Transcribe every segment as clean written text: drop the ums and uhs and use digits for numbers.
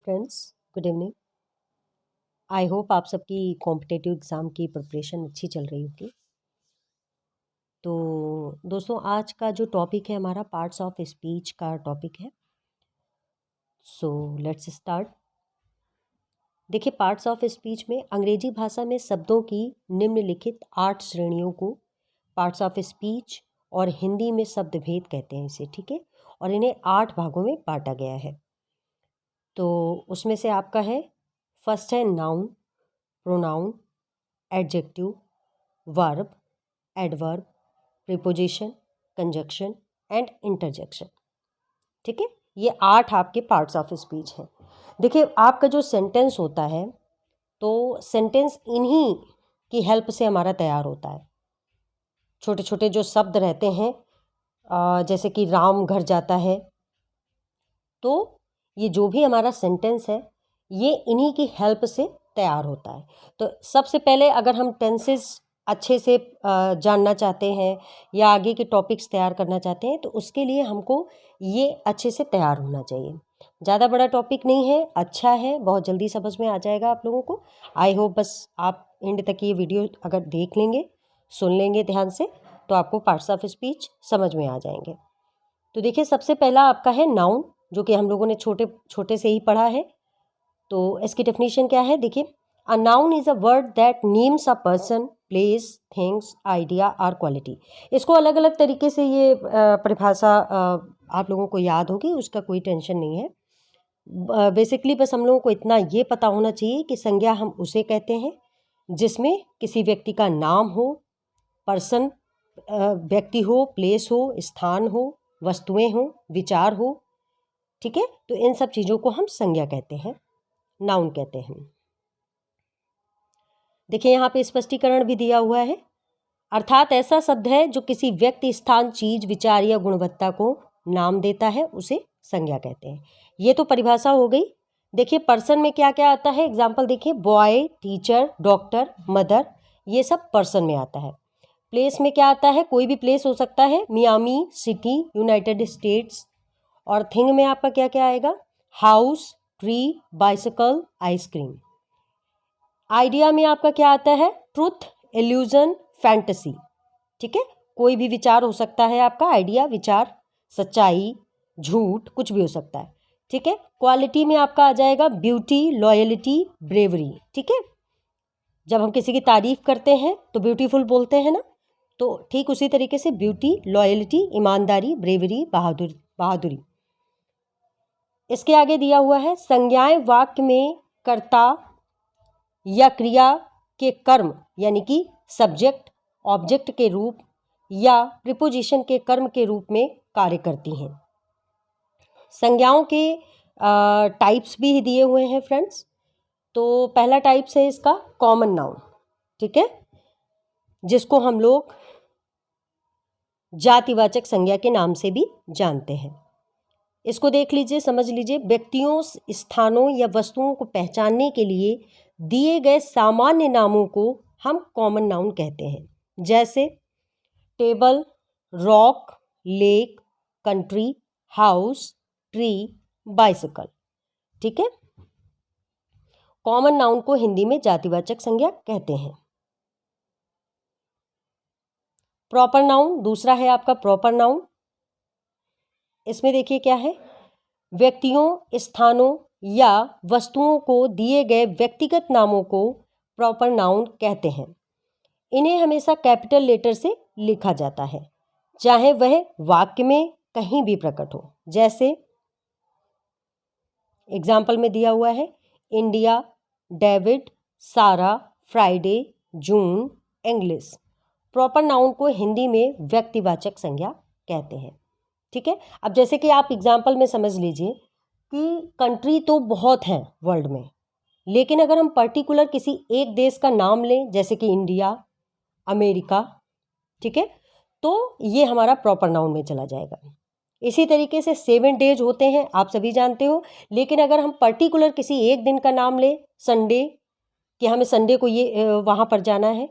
Friends, good evening. I hope आप सबकी competitive exam की प्रिपरेशन अच्छी चल रही होगी। तो दोस्तों, आज का जो टॉपिक है हमारा पार्ट्स ऑफ स्पीच का टॉपिक है। So let's start. देखिए, पार्ट्स ऑफ स्पीच में अंग्रेजी भाषा में शब्दों की निम्नलिखित 8 श्रेणियों को पार्ट्स ऑफ स्पीच और हिंदी में शब्द भेद कहते हैं इसे, ठीक है। और इन्हें 8 भागों में बांटा गया है। तो उसमें से आपका है, फर्स्ट है noun, pronoun, adjective, verb, adverb, preposition, conjunction and interjection, ठीक है। ये 8 आपके पार्ट्स ऑफ स्पीच हैं। देखिए, आपका जो सेंटेंस होता है तो सेंटेंस इन्हीं की हेल्प से हमारा तैयार होता है। छोटे छोटे जो शब्द रहते हैं, जैसे कि राम घर जाता है, तो ये जो भी हमारा सेंटेंस है ये इन्हीं की हेल्प से तैयार होता है। तो सबसे पहले अगर हम टेंसेस अच्छे से जानना चाहते हैं या आगे के टॉपिक्स तैयार करना चाहते हैं तो उसके लिए हमको ये अच्छे से तैयार होना चाहिए। ज़्यादा बड़ा टॉपिक नहीं है, अच्छा है, बहुत जल्दी समझ में आ जाएगा आप लोगों को। आई होप बस आप एंड तक ये वीडियो अगर देख लेंगे, सुन लेंगे ध्यान से, तो आपको पार्ट्स ऑफ स्पीच समझ में आ जाएंगे। तो देखिए, सबसे पहला आपका है नाउन, जो कि हम लोगों ने छोटे छोटे से ही पढ़ा है। तो इसकी डेफिनेशन क्या है, देखिए, a noun is a word that names a person, place, things, idea और क्वालिटी। इसको अलग अलग तरीके से ये परिभाषा आप लोगों को याद होगी, उसका कोई टेंशन नहीं है। बेसिकली बस हम लोगों को इतना ये पता होना चाहिए कि संज्ञा हम उसे कहते हैं जिसमें किसी व्यक्ति का नाम हो, पर्सन व्यक्ति हो, प्लेस हो, स्थान हो, वस्तुएं हो, विचार हो, ठीक है। तो इन सब चीज़ों को हम संज्ञा कहते हैं, नाउन कहते हैं। देखिए, यहाँ पे स्पष्टीकरण भी दिया हुआ है, अर्थात ऐसा शब्द है जो किसी व्यक्ति, स्थान, चीज, विचार या गुणवत्ता को नाम देता है, उसे संज्ञा कहते हैं। ये तो परिभाषा हो गई। देखिए, पर्सन में क्या क्या आता है, एग्जाम्पल देखिए, बॉय, टीचर, डॉक्टर, मदर, ये सब पर्सन में आता है। प्लेस में क्या आता है, कोई भी प्लेस हो सकता है, मियामी, सिटी, यूनाइटेड स्टेट्स। और थिंग में आपका क्या क्या आएगा, house, tree, bicycle, ice cream. Idea में आपका क्या आता है, ट्रुथ, इल्यूजन, फैंटेसी, ठीक है। कोई भी विचार हो सकता है आपका, आइडिया, विचार, सच्चाई, झूठ, कुछ भी हो सकता है, ठीक है। क्वालिटी में आपका आ जाएगा ब्यूटी, लॉयल्टी, ब्रेवरी, ठीक है। जब हम किसी की तारीफ करते हैं तो ब्यूटीफुल बोलते हैं ना, तो ठीक उसी तरीके से ब्यूटी, लॉयल्टी, ईमानदारी, ब्रेवरी, बहादुरी। इसके आगे दिया हुआ है, संज्ञाएं वाक्य में कर्ता या क्रिया के कर्म यानी कि सब्जेक्ट, ऑब्जेक्ट के रूप या प्रीपोजिशन के कर्म के रूप में कार्य करती हैं। संज्ञाओं के टाइप्स भी दिए हुए हैं फ्रेंड्स। तो पहला टाइप्स है इसका कॉमन नाउन, ठीक है, जिसको हम लोग जातिवाचक संज्ञा के नाम से भी जानते हैं। इसको देख लीजिए, समझ लीजिए, व्यक्तियों, स्थानों या वस्तुओं को पहचानने के लिए दिए गए सामान्य नामों को हम कॉमन नाउन कहते हैं, जैसे table, rock, lake, country, house, tree, bicycle, ठीक है। कॉमन नाउन को हिंदी में जातिवाचक संज्ञा कहते हैं। प्रॉपर नाउन दूसरा है आपका प्रॉपर नाउन। इसमें देखिए क्या है, व्यक्तियों, स्थानों या वस्तुओं को दिए गए व्यक्तिगत नामों को प्रॉपर नाउन कहते हैं। इन्हें हमेशा कैपिटल लेटर से लिखा जाता है, चाहे वह वाक्य में कहीं भी प्रकट हो। जैसे एग्जाम्पल में दिया हुआ है, इंडिया, डेविड, सारा, फ्राइडे, जून, इंग्लिश। प्रॉपर नाउन को हिंदी में व्यक्तिवाचक संज्ञा कहते हैं, ठीक है। अब जैसे कि आप एग्जाम्पल में समझ लीजिए कि कंट्री तो बहुत हैं वर्ल्ड में, लेकिन अगर हम पर्टिकुलर किसी एक देश का नाम लें, जैसे कि इंडिया, अमेरिका, ठीक है, तो ये हमारा प्रॉपर नाउन में चला जाएगा। इसी तरीके से 7 डेज होते हैं, आप सभी जानते हो, लेकिन अगर हम पर्टिकुलर किसी एक दिन का नाम लें, संडे, कि हमें संडे को ये वहाँ पर जाना है,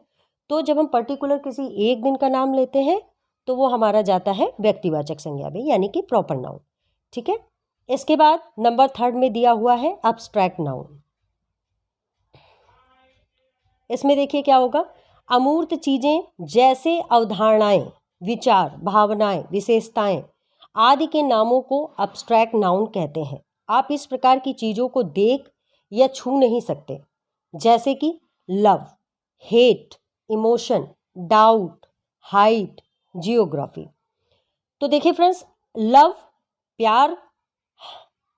तो जब हम पर्टिकुलर किसी एक दिन का नाम लेते हैं तो वो हमारा जाता है व्यक्तिवाचक संज्ञा में, यानी कि प्रॉपर नाउन, ठीक है। इसके बाद नंबर 3 में दिया हुआ है अब्स्ट्रैक्ट नाउन। इसमें देखिए क्या होगा, अमूर्त चीजें जैसे अवधारणाएं, विचार, भावनाएं, विशेषताएं आदि के नामों को अब्स्ट्रैक्ट नाउन कहते हैं। आप इस प्रकार की चीजों को देख या छू नहीं सकते, जैसे कि love, hate, emotion, doubt, height, geography. तो देखिए फ्रेंड्स, लव प्यार,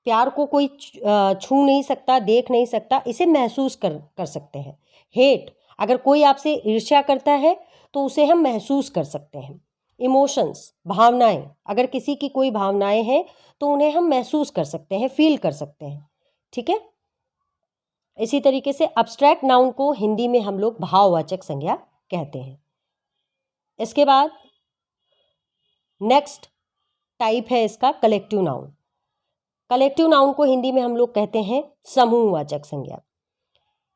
प्यार को कोई छू नहीं सकता, देख नहीं सकता, इसे महसूस कर सकते हैं। हेट, अगर कोई आपसे ईर्ष्या करता है तो उसे हम महसूस कर सकते हैं। इमोशंस, भावनाएं, अगर किसी की कोई भावनाएं हैं तो उन्हें हम महसूस कर सकते हैं, फील कर सकते हैं। ठीक है, इसी तरीके से अब्स्ट्रैक्ट नाउन को हिंदी में हम लोग भाववाचक संज्ञा कहते हैं। इसके बाद नेक्स्ट टाइप है इसका कलेक्टिव नाउन। कलेक्टिव नाउन को हिंदी में हम लोग कहते हैं समूहवाचक संज्ञा।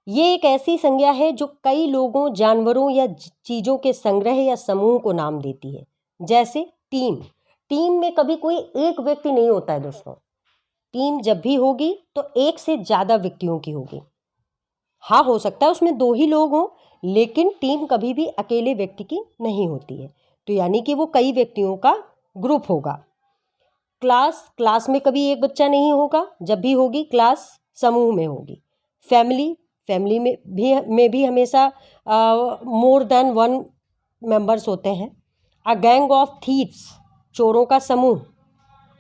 ये एक ऐसी संज्ञा है जो कई लोगों, जानवरों या चीजों के संग्रह या समूह को नाम देती है। जैसे टीम, टीम में कभी कोई एक व्यक्ति नहीं होता है दोस्तों। टीम जब भी होगी तो एक से ज्यादा व्यक्तियों की होगी। हाँ, हो सकता है उसमें 2 ही लोग हों, लेकिन टीम कभी भी अकेले व्यक्ति की नहीं होती है। तो यानी कि वो कई व्यक्तियों का ग्रुप होगा। क्लास, क्लास में कभी एक बच्चा नहीं होगा, जब भी होगी क्लास समूह में होगी। फैमिली, फैमिली में भी हमेशा मोर देन 1 मेंबर्स होते हैं। अ गैंग ऑफ थीव्स, चोरों का समूह।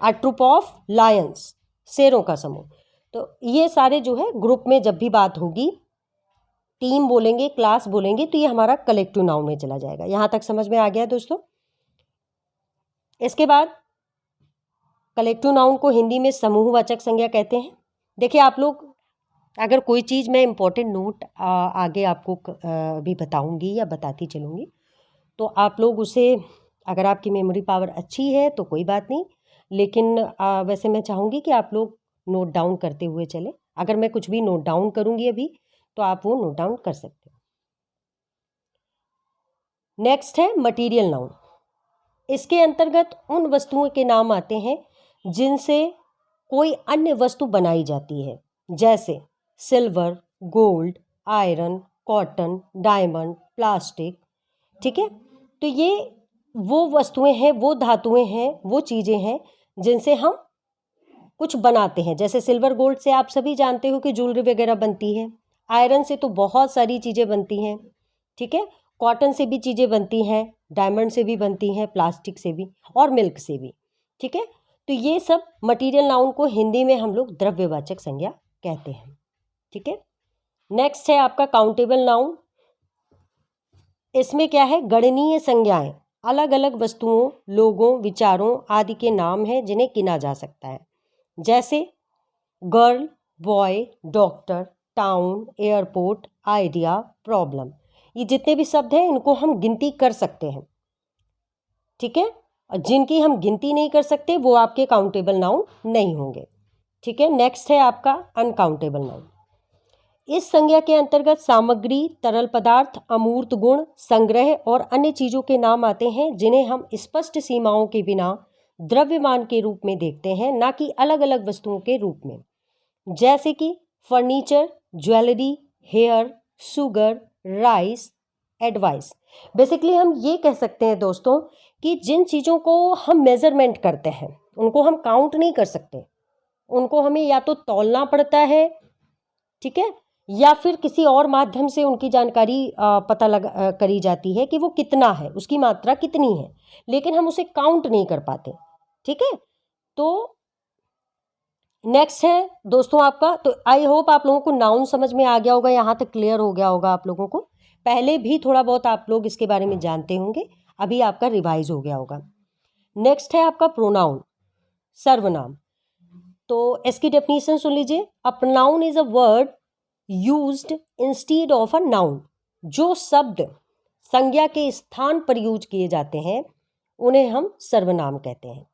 अ ट्रुप ऑफ लायंस, शेरों का समूह। तो ये सारे जो है ग्रुप में जब भी बात होगी, टीम बोलेंगे, क्लास बोलेंगे, तो ये हमारा कलेक्टिव नाउन में चला जाएगा। यहां तक समझ में आ गया दोस्तों। इसके बाद कलेक्टिव नाउन को हिंदी में समूहवाचक संज्ञा कहते हैं। देखिए आप लोग, अगर कोई चीज़ मैं इम्पोर्टेंट नोट आगे आपको भी बताऊंगी या बताती चलूँगी, तो आप लोग उसे, अगर आपकी मेमोरी पावर अच्छी है तो कोई बात नहीं, लेकिन वैसे मैं चाहूँगी कि आप लोग नोट डाउन करते हुए चले। अगर मैं कुछ भी नोट डाउन करूँगी अभी तो आप वो नोट डाउन कर सकते हो। नेक्स्ट है मटीरियल नाउन। इसके अंतर्गत उन वस्तुओं के नाम आते हैं जिनसे कोई अन्य वस्तु बनाई जाती है, जैसे silver, gold, iron, cotton, diamond, plastic. ठीक है, तो ये वो वस्तुएं हैं, वो धातुएं हैं, वो चीज़ें हैं जिनसे हम कुछ बनाते हैं। जैसे सिल्वर गोल्ड से आप सभी जानते हो कि ज्वेलरी वगैरह बनती है। आयरन से तो बहुत सारी चीज़ें बनती हैं। ठीक है, कॉटन से भी चीज़ें बनती हैं, डायमंड से भी बनती हैं, प्लास्टिक से भी और मिल्क से भी। ठीक है, तो ये सब मटेरियल नाउन को हिंदी में हम लोग द्रव्यवाचक संज्ञा कहते हैं। ठीक है, नेक्स्ट है आपका काउंटेबल नाउन। इसमें क्या है, गणनीय संज्ञाएं, अलग अलग वस्तुओं, लोगों, विचारों आदि के नाम हैं जिन्हें गिना जा सकता है। जैसे girl, boy, doctor, town, airport, idea, problem. ये जितने भी शब्द हैं इनको हम गिनती कर सकते हैं। ठीक है, और जिनकी हम गिनती नहीं कर सकते वो आपके काउंटेबल नाउन नहीं होंगे। ठीक है, नेक्स्ट है आपका अनकाउंटेबल नाउन। इस संज्ञा के अंतर्गत सामग्री, तरल पदार्थ, अमूर्त गुण, संग्रह और अन्य चीजों के नाम आते हैं जिन्हें हम स्पष्ट सीमाओं के बिना द्रव्यमान के रूप में देखते हैं, ना कि अलग अलग वस्तुओं के रूप में। जैसे कि furniture, jewellery, hair, sugar, rice, advice. Basically हम ये कह सकते हैं दोस्तों कि जिन चीज़ों को हम मेजरमेंट करते हैं उनको हम काउंट नहीं कर सकते, उनको हमें या तो तौलना पड़ता है, ठीक है, या फिर किसी और माध्यम से उनकी जानकारी पता करी जाती है कि वो कितना है, उसकी मात्रा कितनी है, लेकिन हम उसे काउंट नहीं कर पाते। ठीक है, तो नेक्स्ट है दोस्तों आपका, तो आई होप आप लोगों को नाउन समझ में आ गया होगा, यहाँ तक क्लियर हो गया होगा आप लोगों को। पहले भी थोड़ा बहुत आप लोग इसके बारे में जानते होंगे, अभी आपका रिवाइज हो गया होगा। नेक्स्ट है आपका प्रोनाउन, सर्वनाम। तो इसकी डेफिनेशन सुन लीजिए। A pronoun is a word used instead of a noun. जो शब्द संज्ञा के स्थान पर यूज किए जाते हैं उन्हें हम सर्वनाम कहते हैं।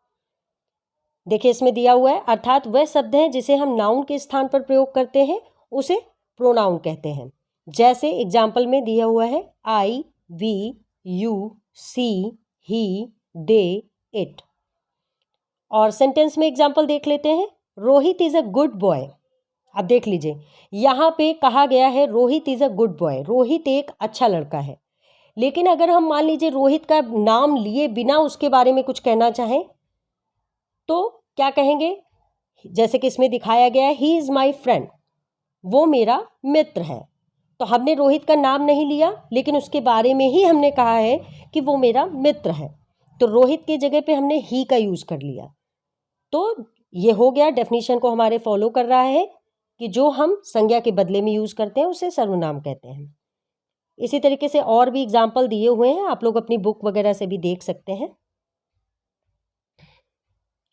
देखिए इसमें दिया हुआ है, अर्थात वह शब्द है जिसे हम नाउन के स्थान पर प्रयोग करते हैं उसे प्रोनाउन कहते हैं। जैसे एग्जाम्पल में दिया हुआ है I, we, you, she, he, they, it. और सेंटेंस में एग्जाम्पल देख लेते हैं। Rohit is a good boy. अब देख लीजिए, यहाँ पे कहा गया है Rohit is a good boy, Rohit एक अच्छा लड़का है। लेकिन अगर हम मान लीजिए रोहित का नाम लिए बिना उसके बारे में कुछ कहना चाहें तो क्या कहेंगे? जैसे कि इसमें दिखाया गया है, ही इज माई फ्रेंड, वो मेरा मित्र है। तो हमने रोहित का नाम नहीं लिया, लेकिन उसके बारे में ही हमने कहा है कि वो मेरा मित्र है। तो रोहित की जगह पे हमने ही का यूज कर लिया। तो ये हो गया, डेफिनेशन को हमारे फॉलो कर रहा है कि जो हम संज्ञा के बदले में यूज करते हैं उसे सर्वनाम कहते हैं। इसी तरीके से और भी एग्जाम्पल दिए हुए हैं, आप लोग अपनी बुक वगैरह से भी देख सकते हैं।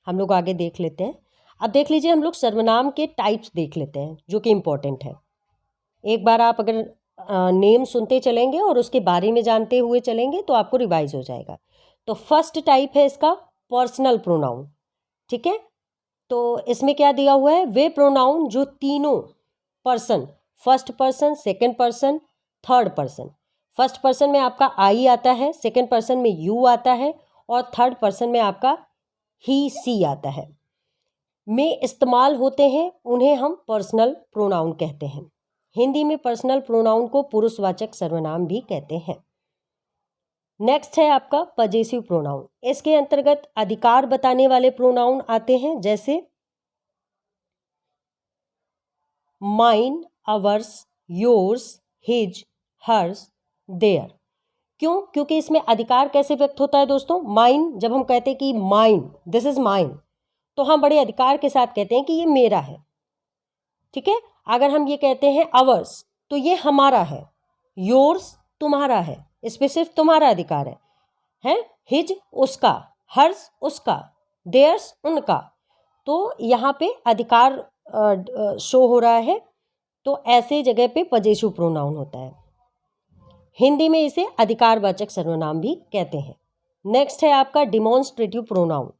हम लोग आगे देख लेते हैं। अब देख लीजिए, हम लोग सर्वनाम के टाइप्स देख लेते हैं जो कि इम्पोर्टेंट है। एक बार आप अगर नेम सुनते चलेंगे और उसके बारे में जानते हुए चलेंगे तो आपको रिवाइज हो जाएगा। तो फर्स्ट टाइप है इसका पर्सनल प्रोनाउन। ठीक है, तो इसमें क्या दिया हुआ है? वे प्रोनाउन जो तीनों person, first person, second person, third person, first person में आपका आई आता है, सेकंड पर्सन में यू आता है और थर्ड पर्सन में आपका ही सी आता है, में इस्तेमाल होते हैं, उन्हें हम पर्सनल प्रोनाउन कहते हैं। हिंदी में पर्सनल प्रोनाउन को पुरुषवाचक सर्वनाम भी कहते हैं। नेक्स्ट है आपका पजेसिव प्रोनाउन। इसके अंतर्गत अधिकार बताने वाले प्रोनाउन आते हैं, जैसे mine, ours, yours, his, hers, their. क्यों? क्योंकि इसमें अधिकार कैसे व्यक्त होता है दोस्तों? माइन, जब हम कहते हैं कि माइन, दिस इज माइन, तो हम बड़े अधिकार के साथ कहते हैं कि ये मेरा है। ठीक है, अगर हम ये कहते हैं अवर्स, तो ये हमारा है। योर्स तुम्हारा है, इस पे सिर्फ तुम्हारा अधिकार है। हिज उसका, हर्स उसका, देयर्स उनका। तो यहाँ पे अधिकार शो हो रहा है, तो ऐसे जगह पे पजेसिव प्रोनाउन होता है। हिंदी में इसे अधिकारवाचक सर्वनाम भी कहते हैं। नेक्स्ट है आपका डिमॉन्स्ट्रेटिव प्रोनाउन।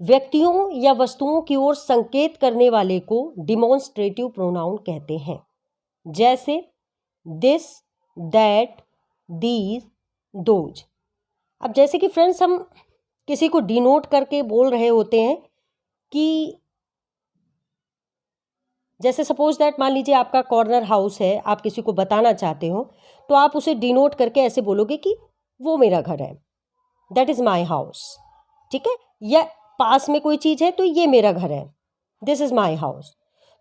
व्यक्तियों या वस्तुओं की ओर संकेत करने वाले को डिमॉन्स्ट्रेटिव प्रोनाउन कहते हैं, जैसे दिस, दैट, दीज, दोज। अब जैसे कि फ्रेंड्स, हम किसी को डिनोट करके बोल रहे होते हैं कि जैसे सपोज दैट, मान लीजिए आपका कॉर्नर हाउस है, आप किसी को बताना चाहते हो तो आप उसे डिनोट करके ऐसे बोलोगे कि वो मेरा घर है, दैट इज माई हाउस। ठीक है, या पास में कोई चीज़ है तो ये मेरा घर है, दिस इज माई हाउस।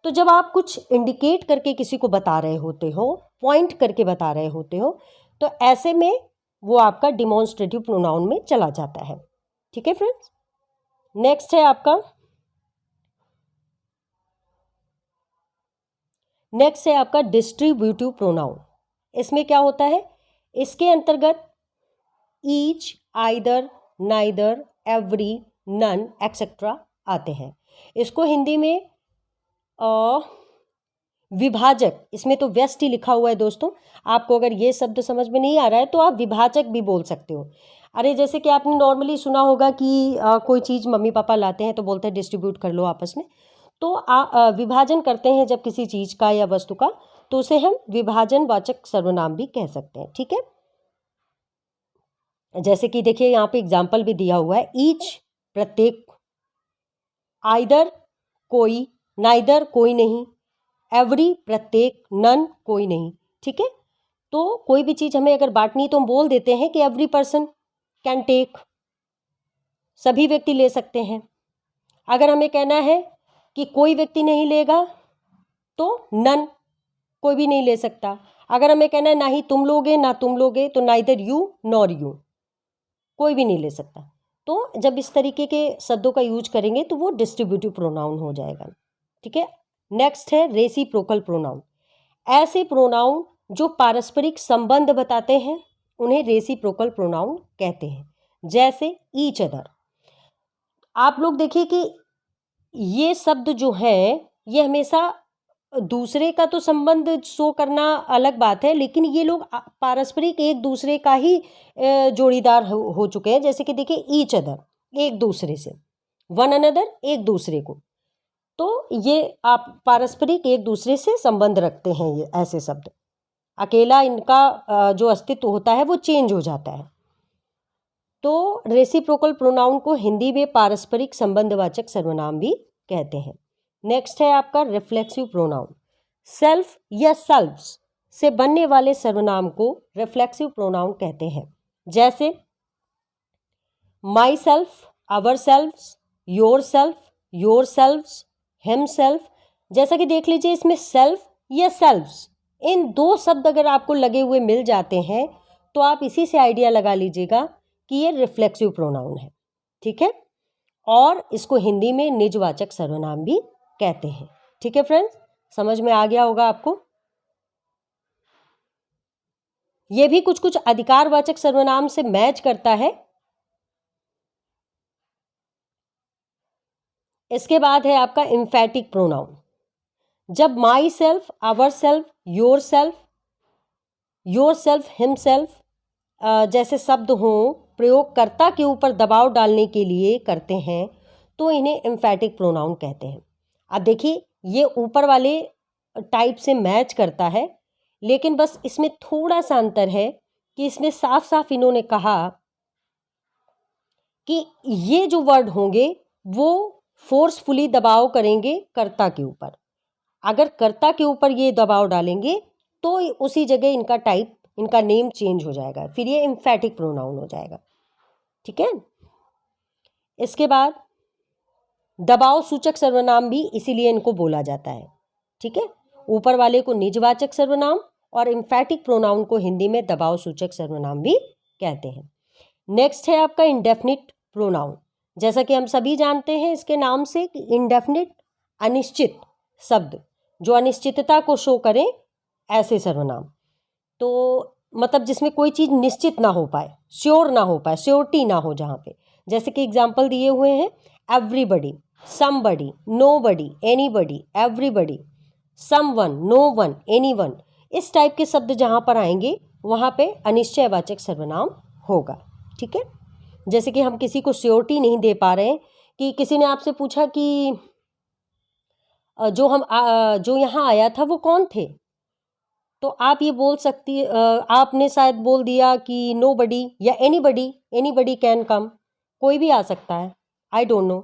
तो जब आप कुछ इंडिकेट करके किसी को बता रहे होते हो, पॉइंट करके बता रहे होते हो, तो ऐसे में वो आपका डिमॉन्स्ट्रेटिव प्रोनाउन में चला जाता है। ठीक है फ्रेंड्स, नेक्स्ट है आपका डिस्ट्रीब्यूटिव प्रोनाउन। इसमें क्या होता है? इसके अंतर्गत each, either, neither, every, none, etcetera आते हैं। इसको हिंदी में विभाजक, इसमें तो व्यष्टि लिखा हुआ है दोस्तों, आपको अगर ये शब्द समझ में नहीं आ रहा है तो आप विभाजक भी बोल सकते हो। अरे जैसे कि आपने नॉर्मली सुना होगा कि कोई चीज़ मम्मी पापा लाते हैं तो बोलते हैं डिस्ट्रीब्यूट कर लो आपस में। तो विभाजन करते हैं जब किसी चीज़ का या वस्तु का, तो उसे हम विभाजन वाचक सर्वनाम भी कह सकते हैं। ठीक है, जैसे कि देखिए यहाँ पे एग्जाम्पल भी दिया हुआ है, ईच प्रत्येक, आइदर कोई, नाइदर कोई नहीं, एवरी प्रत्येक, नन कोई नहीं। ठीक है, तो कोई भी चीज़ हमें अगर बांटनी तो हम बोल देते हैं कि एवरी पर्सन कैन टेक, सभी व्यक्ति ले सकते हैं। अगर हमें कहना है कि कोई व्यक्ति नहीं लेगा तो नन, कोई भी नहीं ले सकता। अगर हमें कहना है ना ही तुम लोगे ना तुम लोगे, तो नाइदर यू नॉर यू, कोई भी नहीं ले सकता। तो जब इस तरीके के शब्दों का यूज करेंगे तो वो डिस्ट्रीब्यूटिव प्रोनाउन हो जाएगा। ठीक है, नेक्स्ट है रेसिप्रोकल प्रोनाउन। ऐसे प्रोनाउन जो पारस्परिक संबंध बताते हैं उन्हें रेसिप्रोकल प्रोनाउन कहते हैं, जैसे ईच अदर। आप लोग देखिए कि ये शब्द जो है ये हमेशा दूसरे का तो संबंध शो करना अलग बात है, लेकिन ये लोग पारस्परिक एक दूसरे का ही जोड़ीदार हो चुके हैं। जैसे कि देखिए ईच अदर, एक दूसरे से, वन अनदर, एक दूसरे को, तो ये आप पारस्परिक एक दूसरे से संबंध रखते हैं। ये ऐसे शब्द, अकेला इनका जो अस्तित्व होता है वो चेंज हो जाता है। तो रेसिप्रोकल प्रोनाउन को हिंदी में पारस्परिक संबंधवाचक सर्वनाम भी कहते हैं। नेक्स्ट है आपका रिफ्लेक्सिव प्रोनाउन। सेल्फ या सेल्व्स से बनने वाले सर्वनाम को रिफ्लेक्सिव प्रोनाउन कहते हैं, जैसे myself, ourselves, yourself, yourselves, himself. जैसा कि देख लीजिए, इसमें सेल्फ या सेल्व्स इन दो शब्द अगर आपको लगे हुए मिल जाते हैं तो आप इसी से आइडिया लगा लीजिएगा कि ये रिफ्लेक्सिव प्रोनाउन है, ठीक है। और इसको हिंदी में निजवाचक सर्वनाम भी कहते हैं, ठीक है फ्रेंड्स, समझ में आ गया होगा आपको। ये भी कुछ कुछ अधिकारवाचक सर्वनाम से मैच करता है। इसके बाद है आपका एम्फैटिक प्रोनाउन। जब myself, ourself, yourself, yourself, himself जैसे शब्द हों, प्रयोगकर्ता के ऊपर दबाव डालने के लिए करते हैं, तो इन्हें एम्फैटिक प्रोनाउन कहते हैं। अब देखिए, ये ऊपर वाले टाइप से मैच करता है, लेकिन बस इसमें थोड़ा सा अंतर है कि इसमें साफ साफ इन्होंने कहा कि ये जो वर्ड होंगे वो फोर्सफुली दबाव करेंगे कर्ता के ऊपर। अगर कर्ता के ऊपर ये दबाव डालेंगे तो उसी जगह इनका टाइप, इनका नेम चेंज हो जाएगा, फिर ये एम्फैटिक प्रोनाउन हो जाएगा, ठीक है। इसके बाद दबाव सूचक सर्वनाम भी इसीलिए इनको बोला जाता है, ठीक है। ऊपर वाले को निजवाचक सर्वनाम और एम्फैटिक प्रोनाउन को हिंदी में दबाव सूचक सर्वनाम भी कहते हैं। नेक्स्ट है आपका इंडेफिनिट प्रोनाउन। जैसा कि हम सभी जानते हैं इसके नाम से कि इंडेफिनिट अनिश्चित शब्द, जो अनिश्चितता को शो करें, ऐसे सर्वनाम। तो मतलब जिसमें कोई चीज़ निश्चित ना हो पाए, श्योर ना हो पाए, श्योरिटी ना हो जहाँ पे। जैसे कि एग्जाम्पल दिए हुए हैं, everybody, somebody, nobody, anybody, everybody, someone, no one, anyone. इस टाइप के शब्द जहाँ पर आएंगे वहाँ पे अनिश्चयवाचक सर्वनाम होगा, ठीक है। जैसे कि हम किसी को श्योरिटी नहीं दे पा रहे हैं कि किसी ने आपसे पूछा कि जो यहाँ आया था वो कौन थे, तो आप ये बोल सकती, आपने शायद बोल दिया कि नोबडी या एनीबडी, एनीबडी कैन कम, कोई भी आ सकता है, आई डोंट नो।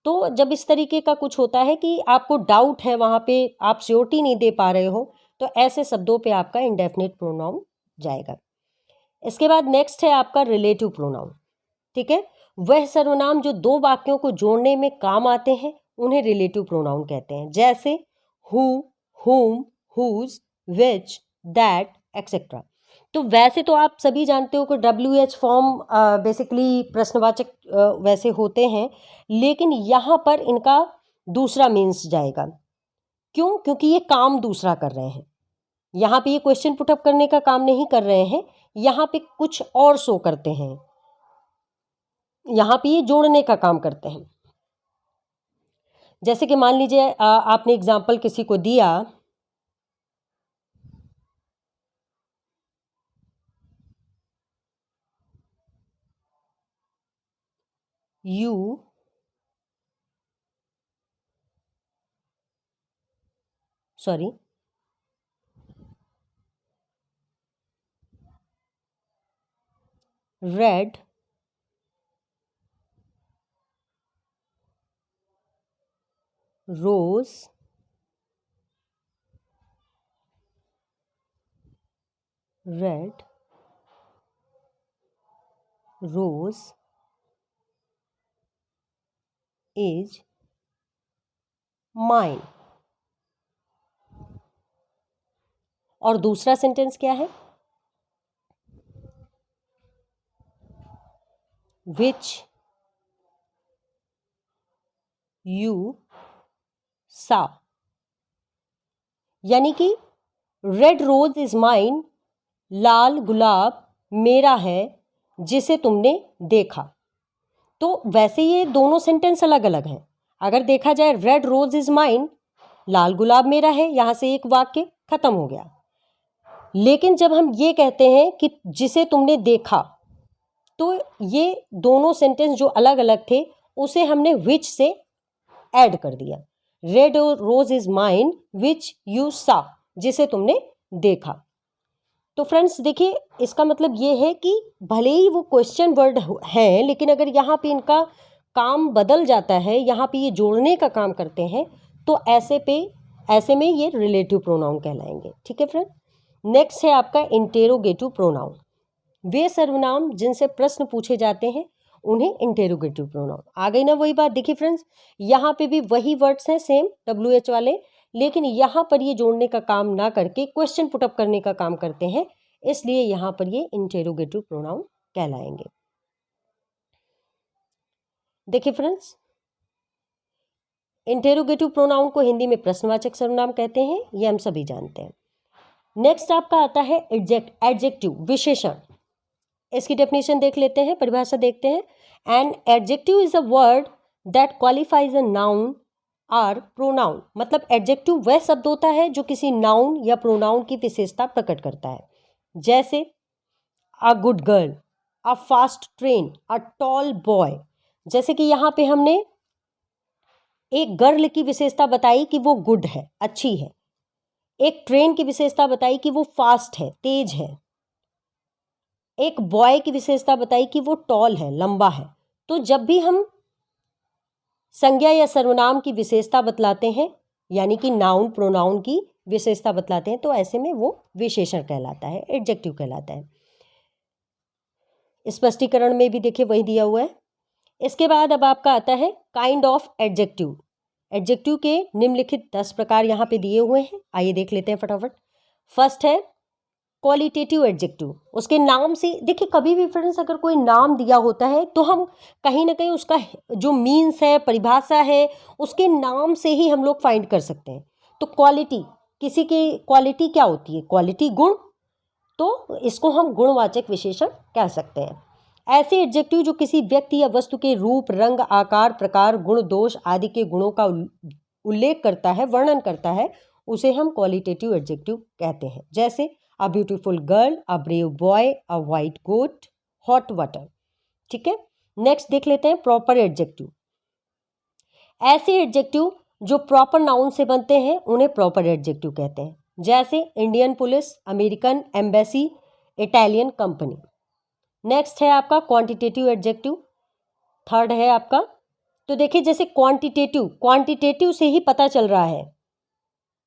तो जब इस तरीके का कुछ होता है कि आपको डाउट है, वहाँ पे आप श्योरिटी नहीं दे पा रहे हो, तो ऐसे शब्दों पे आपका इंडेफिनिट प्रोनाउन जाएगा। इसके बाद नेक्स्ट है आपका रिलेटिव प्रोनाउन, ठीक है। वह सर्वनाम जो दो वाक्यों को जोड़ने में काम आते हैं उन्हें रिलेटिव प्रोनाउन कहते हैं, जैसे हु, हुम, हुज, विच, दैट, एक्सेट्रा। तो वैसे तो आप सभी जानते हो कि WH फॉर्म बेसिकली प्रश्नवाचक वैसे होते हैं, लेकिन यहाँ पर इनका दूसरा मीन्स जाएगा। क्यों? क्योंकि ये काम दूसरा कर रहे हैं। यहाँ पे ये क्वेश्चन पुटअप करने का काम नहीं कर रहे हैं, यहाँ पे कुछ और शो करते हैं, यहाँ पे ये जोड़ने का काम करते हैं। जैसे कि मान लीजिए आपने एग्जाम्पल किसी को दिया, you read rose is mine। और दूसरा सेंटेंस क्या है? which you saw। यानी कि रेड रोज इज माइन, लाल गुलाब मेरा है जिसे तुमने देखा। तो वैसे ये दोनों सेंटेंस अलग अलग हैं। अगर देखा जाए, रेड रोज इज माइन, लाल गुलाब मेरा है, यहाँ से एक वाक्य खत्म हो गया। लेकिन जब हम ये कहते हैं कि जिसे तुमने देखा, तो ये दोनों सेंटेंस जो अलग अलग थे उसे हमने विच से ऐड कर दिया। Red rose is mine which you saw, जिसे तुमने देखा। तो फ्रेंड्स देखिए, इसका मतलब ये है कि भले ही वो क्वेश्चन वर्ड हैं, लेकिन अगर यहाँ पे इनका काम बदल जाता है, यहाँ पे ये जोड़ने का काम करते हैं, तो ऐसे में ये रिलेटिव प्रोनाउन कहलाएंगे। ठीक है फ्रेंड। नेक्स्ट है आपका इंटेरोगेटिव प्रोनाउन। वे सर्वनाम जिनसे प्रश्न पूछे जाते हैं उन्हें इंटेरोगेटिव प्रोनाउन। आ गई ना वही बात। देखिए फ्रेंड्स, यहाँ पे भी वही वर्ड्स हैं सेम WH वाले, लेकिन यहाँ पर ये जोड़ने का काम ना करके क्वेश्चन पुटअप करने का काम करते हैं, इसलिए यहाँ पर ये इंटेरोगेटिव प्रोनाउन कहलाएंगे। देखिए फ्रेंड्स, इंटेरोगेटिव प्रोनाउन को हिंदी में प्रश्नवाचक सर्वनाम कहते हैं, ये हम सभी जानते हैं। नेक्स्ट आपका आता है एडजेक्टिव, विशेषण। इसकी डेफिनेशन देख लेते हैं, परिभाषा देखते हैं। An adjective is a word that qualifies a noun और प्रोनाउन। मतलब एडजेक्टिव वह शब्द होता है जो किसी नाउन या प्रोनाउन की विशेषता प्रकट करता है। जैसे a good girl, a fast train, a tall boy. जैसे कि यहाँ पे हमने एक गर्ल की विशेषता बताई कि वो गुड है, अच्छी है। एक ट्रेन की विशेषता बताई कि वो फास्ट है, तेज है। एक बॉय की विशेषता बताई कि वो टॉल है, लंबा है। तो जब भी हम संज्ञा या सर्वनाम की विशेषता बतलाते हैं, यानी कि नाउन प्रोनाउन की विशेषता बतलाते हैं, तो ऐसे में वो विशेषण कहलाता है, एडजेक्टिव कहलाता है। स्पष्टीकरण में भी देखिए वही दिया हुआ है। इसके बाद अब आपका आता है काइंड ऑफ एडजेक्टिव। एडजेक्टिव के निम्नलिखित 10 प्रकार यहाँ पे दिए हुए हैं, आइए देख लेते हैं फटाफट। फर्स्ट है क्वालिटेटिव एडजेक्टिव। उसके नाम से देखिए, कभी भी फ्रेंड्स अगर कोई नाम दिया होता है तो हम कहीं ना कहीं उसका जो मीन्स है, परिभाषा है, उसके नाम से ही हम लोग फाइंड कर सकते हैं। तो क्वालिटी, किसी की क्वालिटी क्या होती है? क्वालिटी गुण, तो इसको हम गुणवाचक विशेषण कह सकते हैं। ऐसे एडजेक्टिव जो किसी व्यक्ति या वस्तु के रूप, रंग, आकार, प्रकार, गुण, दोष आदि के गुणों का उल्लेख करता है, वर्णन करता है, उसे हम क्वालिटेटिव एडजेक्टिव कहते हैं। जैसे a beautiful girl, a brave boy, a white goat, hot water. ठीक है। नेक्स्ट देख लेते हैं प्रॉपर एडजेक्टिव। ऐसे एडजेक्टिव जो प्रॉपर नाउन से बनते हैं उन्हें प्रॉपर एडजेक्टिव कहते हैं। जैसे Indian police, American embassy, Italian company. Next है आपका क्वांटिटेटिव एडजेक्टिव। थर्ड है आपका, तो देखिए जैसे क्वांटिटेटिव से ही पता चल रहा है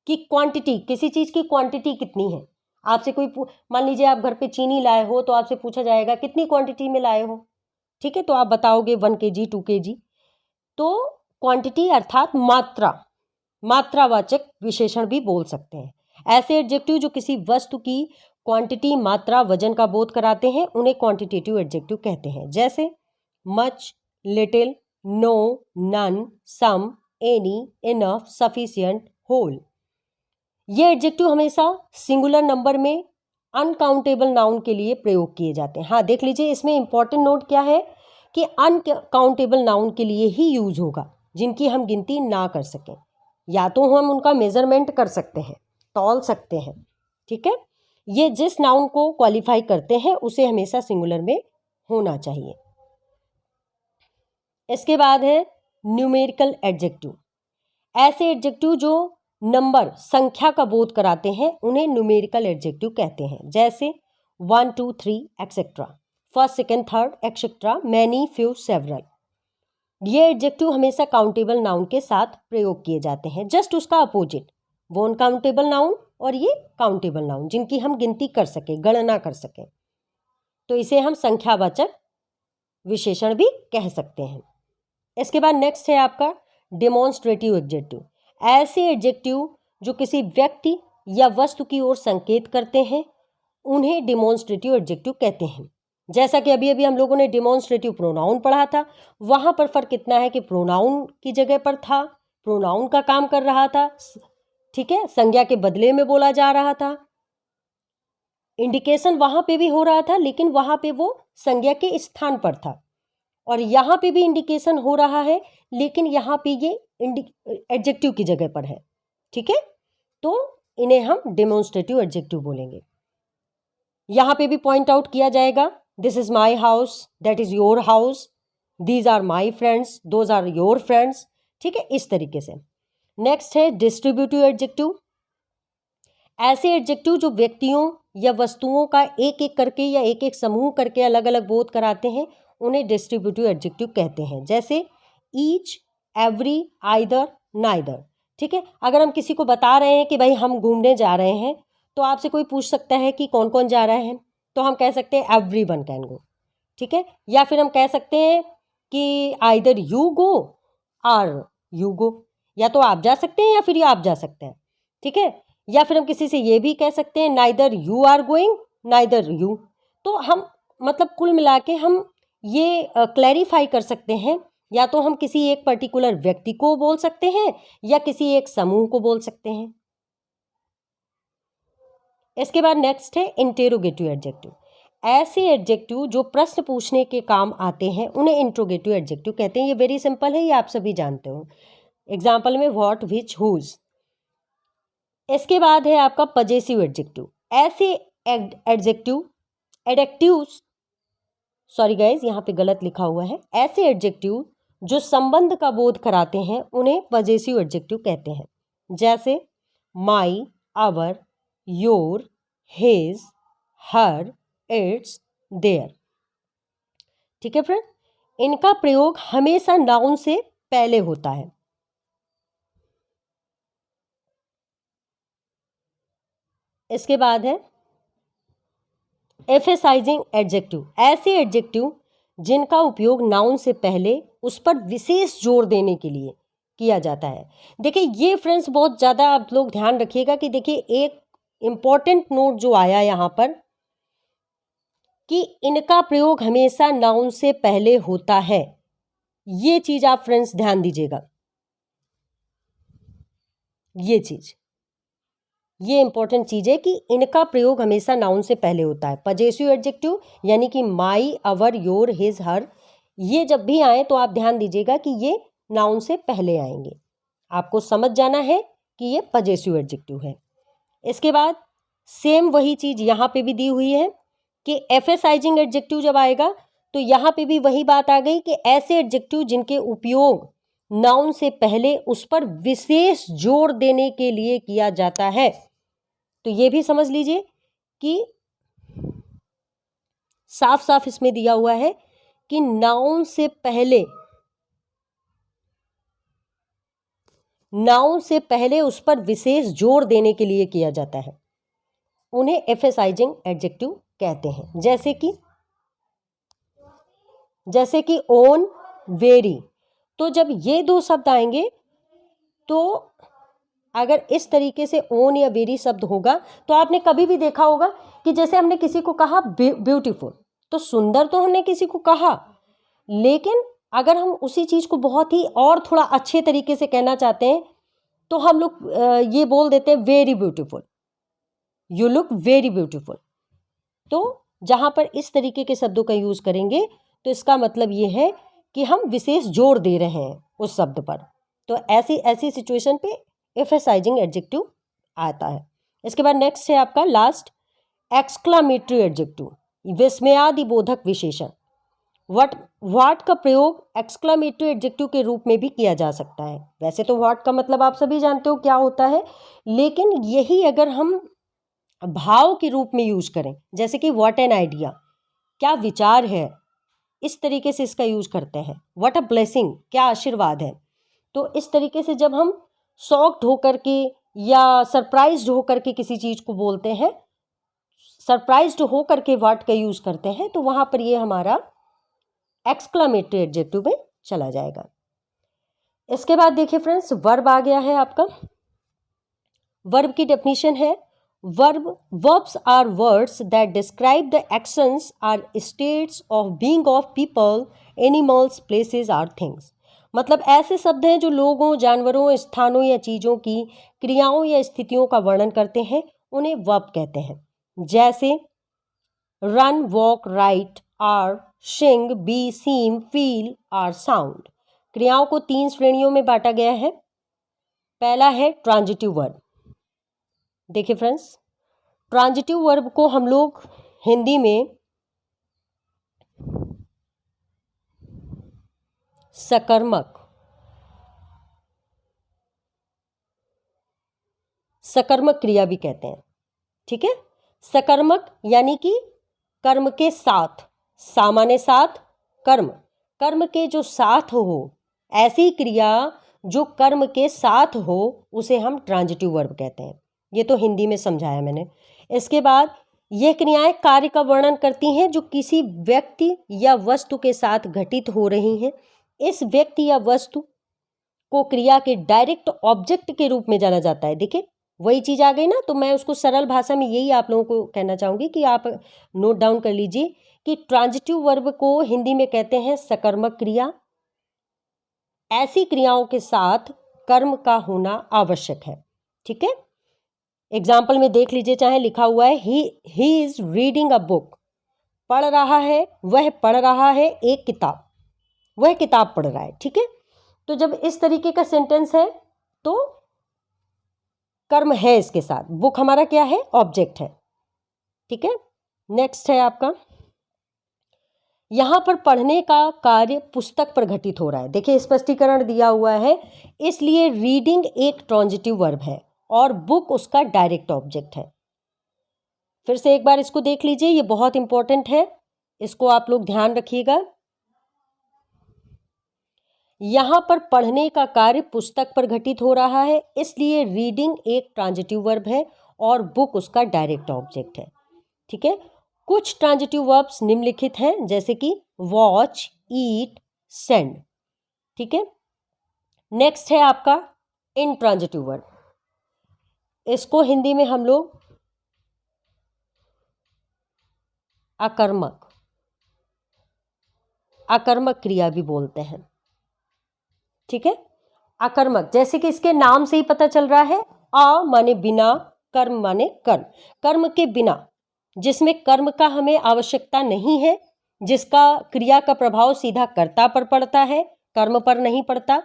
कि क्वांटिटी, किसी चीज की क्वांटिटी कितनी है। आपसे कोई मान लीजिए आप घर पे चीनी लाए हो, तो आपसे पूछा जाएगा कितनी क्वांटिटी में लाए हो। ठीक है, तो आप बताओगे 1 kg 2 kg। तो क्वांटिटी अर्थात मात्रावाचक विशेषण भी बोल सकते हैं। ऐसे एडजेक्टिव जो किसी वस्तु की क्वांटिटी, मात्रा, वजन का बोध कराते हैं उन्हें क्वांटिटेटिव एडजेक्टिव कहते हैं। जैसे मच, लिटिल, नो, नन, सम, एनी, इनफ, सफिशिएंट, होल। ये एडजेक्टिव हमेशा सिंगुलर नंबर में अनकाउंटेबल नाउन के लिए प्रयोग किए जाते हैं। हाँ देख लीजिए, इसमें इंपॉर्टेंट नोट क्या है कि अनकाउंटेबल नाउन के लिए ही यूज होगा, जिनकी हम गिनती ना कर सकें। या तो हम उनका मेजरमेंट कर सकते हैं, तौल सकते हैं। ठीक है, ये जिस नाउन को क्वालिफाई करते हैं उसे हमेशा सिंगुलर में होना चाहिए। इसके बाद है न्यूमेरिकल एडजेक्टिव। ऐसे एडजेक्टिव जो नंबर, संख्या का बोध कराते हैं उन्हें न्यूमेरिकल एडजेक्टिव कहते हैं। जैसे 1 2 3 etcetera, first second third etcetera, many, few, several. ये एडजेक्टिव हमेशा काउंटेबल नाउन के साथ प्रयोग किए जाते हैं। जस्ट उसका अपोजिट, वो अनकाउंटेबल नाउन और ये काउंटेबल नाउन, जिनकी हम गिनती कर सके, गणना कर सके, तो इसे हम संख्यावाचक विशेषण भी कह सकते हैं। इसके बाद नेक्स्ट है आपका डेमोन्स्ट्रेटिव एडजेक्टिव। ऐसे एडजेक्टिव जो किसी व्यक्ति या वस्तु की ओर संकेत करते हैं उन्हें डेमोन्स्ट्रेटिव एडजेक्टिव कहते हैं। जैसा कि अभी अभी हम लोगों ने डेमोन्स्ट्रेटिव प्रोनाउन पढ़ा था, वहां पर फर्क इतना है कि प्रोनाउन की जगह पर था, प्रोनाउन का काम कर रहा था। ठीक है, संज्ञा के बदले में बोला जा रहा था। इंडिकेशन वहां पे भी हो रहा था, लेकिन वहां पे वो संज्ञा के स्थान पर था। और यहाँ पे भी इंडिकेशन हो रहा है, लेकिन यहाँ पे ये एडजेक्टिव की जगह पर है। ठीक है, तो इन्हें हम डेमोन्स्ट्रेटिव एडजेक्टिव बोलेंगे। यहाँ पे भी पॉइंट आउट किया जाएगा, this is my house, that is your house, these are my friends, those are your friends. ठीक है, इस तरीके से। नेक्स्ट है डिस्ट्रीब्यूटिव एडजेक्टिव। ऐसे एडजेक्टिव जो व्यक्तियों या वस्तुओं का एक एक करके या एक एक समूह करके अलग अलग बोध कराते हैं उन्हें डिस्ट्रीब्यूटिव एडजेक्टिव कहते हैं। जैसे ईच, एवरी, आइदर, नाइदर। ठीक है। अगर हम किसी को बता रहे हैं कि भाई हम घूमने जा रहे हैं, तो आपसे कोई पूछ सकता है कि कौन कौन जा रहा है, तो हम कह सकते हैं एवरीवन कैन गो, ठीक है। या फिर हम कह सकते हैं कि आइदर यू गो और यू गो, या तो आप जा सकते हैं या फिर आप जा सकते हैं, ठीक है। या फिर हम किसी से ये भी कह सकते हैं neither you are going neither you. तो हम मतलब कुल मिला के हम ये क्लैरिफाई कर सकते हैं, या तो हम किसी एक पर्टिकुलर व्यक्ति को बोल सकते हैं या किसी एक समूह को बोल सकते हैं। इसके बाद नेक्स्ट है इंटेरोगेटिव एडजेक्टिव। ऐसे एडजेक्टिव जो प्रश्न पूछने के काम आते हैं उन्हें इंट्रोगेटिव एडजेक्टिव कहते हैं। ये वेरी सिंपल है, ये आप सभी जानते हो। एग्जाम्पल में व्हाट, विच, हुज। इसके बाद है आपका पजेसिव एडजेक्टिव। ऐसे एडजेक्टिव एडजेक्टिव्स, सॉरी गाइज यहाँ पे गलत लिखा हुआ है, ऐसे एडजेक्टिव जो संबंध का बोध कराते हैं उन्हें पजेसिव एडजेक्टिव कहते हैं। जैसे my, our, your, his, her, its, their, ठीक है फ्रेंड। इनका प्रयोग हमेशा नाउन से पहले होता है। इसके बाद है एम्फेसाइजिंग एडजेक्टिव। ऐसे एडजेक्टिव जिनका उपयोग नाउन से पहले उस पर विशेष जोर देने के लिए किया जाता है। देखिए ये फ्रेंड्स बहुत ज़्यादा आप लोग ध्यान रखिएगा कि देखिए एक इम्पॉर्टेंट नोट जो आया यहाँ पर कि इनका प्रयोग हमेशा नाउन से पहले होता है। ये चीज़ आप फ्रेंड्स ध्यान दीजिएगा, ये चीज़, ये इंपॉर्टेंट चीज़ है कि इनका प्रयोग हमेशा नाउन से पहले होता है। पजेसिव एडजेक्टिव यानी कि माई, अवर, योर, हिज, हर, ये जब भी आए तो आप ध्यान दीजिएगा कि ये नाउन से पहले आएंगे। आपको समझ जाना है कि ये पजेसिव एडजेक्टिव है। इसके बाद सेम वही चीज़ यहाँ पे भी दी हुई है कि एम्फेसाइजिंग एडजेक्टिव जब आएगा तो यहाँ पे भी वही बात आ गई कि ऐसे एडजेक्टिव जिनके उपयोग नाउन से पहले उस पर विशेष जोर देने के लिए किया जाता है। तो ये भी समझ लीजिए कि साफ साफ इसमें दिया हुआ है कि नाउन से पहले उस पर विशेष जोर देने के लिए किया जाता है, उन्हें एम्फेसाइजिंग एडजेक्टिव कहते हैं। जैसे कि ओन, वेरी। तो जब ये दो शब्द आएंगे तो अगर इस तरीके से ओन या वेरी शब्द होगा तो आपने कभी भी देखा होगा कि जैसे हमने किसी को कहा ब्यूटीफुल, तो सुंदर तो हमने किसी को कहा, लेकिन अगर हम उसी चीज़ को बहुत ही और थोड़ा अच्छे तरीके से कहना चाहते हैं तो हम लोग ये बोल देते हैं very beautiful, you look very beautiful. तो जहाँ पर इस तरीके के शब्दों का यूज़ करेंगे तो इसका मतलब ये है कि हम विशेष जोर दे रहे हैं उस शब्द पर। तो ऐसी सिचुएशन पे एम्फेसाइजिंग एडजेक्टिव आता है। इसके बाद नेक्स्ट है आपका लास्ट एक्सक्लामेटरी एडजेक्टिव, विस्मयादि बोधक विशेषण। व्हाट का प्रयोग एक्सक्लामेटरी एडजेक्टिव के रूप में भी किया जा सकता है। वैसे तो व्हाट का मतलब आप सभी जानते हो क्या होता है, लेकिन यही अगर हम भाव के रूप में यूज करें, जैसे कि व्हाट एन आइडिया, क्या विचार है, इस तरीके से इसका यूज करते हैं। व्हाट अ ब्लेसिंग, क्या आशीर्वाद है। तो इस तरीके से जब हम शॉक्ड होकर के या सरप्राइज्ड होकर के किसी चीज़ को बोलते हैं, सरप्राइज्ड होकर के व्हाट का यूज करते हैं, तो वहां पर ये हमारा एक्सक्लामेटरी एडजेक्टिव में चला जाएगा। इसके बाद देखिए फ्रेंड्स वर्ब आ गया है आपका। वर्ब की डेफिनेशन है verbs are words that describe the actions or states of being of people, animals, places or things। मतलब ऐसे शब्द हैं जो लोगों, जानवरों, स्थानों या चीज़ों की क्रियाओं या स्थितियों का वर्णन करते हैं, उन्हें वर्ब कहते हैं। जैसे run, walk, write, are, sing, be, seem, feel और साउंड। क्रियाओं को 3 श्रेणियों में बांटा गया है। पहला है ट्रांजिटिव वर्ब। देखिए फ्रेंड्स, ट्रांजिटिव वर्ब को हम लोग हिंदी में सकर्मक क्रिया भी कहते हैं, ठीक है। सकर्मक यानी कि कर्म के साथ, सामान्य साथ, कर्म के जो साथ हो, ऐसी क्रिया जो कर्म के साथ हो उसे हम ट्रांजिटिव वर्ब कहते हैं। ये तो हिंदी में समझाया मैंने। इसके बाद ये क्रियाएं कार्य का वर्णन करती हैं जो किसी व्यक्ति या वस्तु के साथ घटित हो रही हैं। इस व्यक्ति या वस्तु को क्रिया के डायरेक्ट ऑब्जेक्ट के रूप में जाना जाता है। देखिए वही चीज आ गई ना, तो मैं उसको सरल भाषा में यही आप लोगों को कहना चाहूंगी कि आप नोट डाउन कर लीजिए कि ट्रांजिटिव वर्ब को हिंदी में कहते हैं सकर्मक क्रिया। ऐसी क्रियाओं के साथ कर्म का होना आवश्यक है। ठीक है, एग्जाम्पल में देख लीजिए, चाहे लिखा हुआ है he is reading a book, पढ़ रहा है, वह पढ़ रहा है एक किताब, वह किताब पढ़ रहा है। ठीक है, तो जब इस तरीके का सेंटेंस है तो कर्म है इसके साथ, बुक हमारा क्या है, ऑब्जेक्ट है। ठीक है, नेक्स्ट है आपका, यहां पर पढ़ने का कार्य पुस्तक पर घटित हो रहा है। देखिए स्पष्टीकरण दिया हुआ है, इसलिए रीडिंग एक ट्रांजिटिव वर्ब है और बुक उसका डायरेक्ट ऑब्जेक्ट है। फिर से एक बार इसको देख लीजिए, ये बहुत इंपॉर्टेंट है, इसको आप लोग ध्यान रखिएगा। यहां पर पढ़ने का कार्य पुस्तक पर घटित हो रहा है, इसलिए रीडिंग एक ट्रांजिटिव वर्ब है और बुक उसका डायरेक्ट ऑब्जेक्ट है। ठीक है, कुछ ट्रांजिटिव वर्ब्स निम्नलिखित हैं, जैसे कि वॉच, ईट, सेंड। ठीक है, नेक्स्ट है आपका इनट्रांजिटिव वर्ब। इसको हिंदी में हम लोग अकर्मक क्रिया भी बोलते हैं। ठीक है, अकर्मक, जैसे कि इसके नाम से ही पता चल रहा है, आ माने बिना, कर्म माने कर्म, कर्म के बिना, जिसमें कर्म का हमें आवश्यकता नहीं है, जिसका क्रिया का प्रभाव सीधा कर्ता पर पड़ता है, कर्म पर नहीं पड़ता,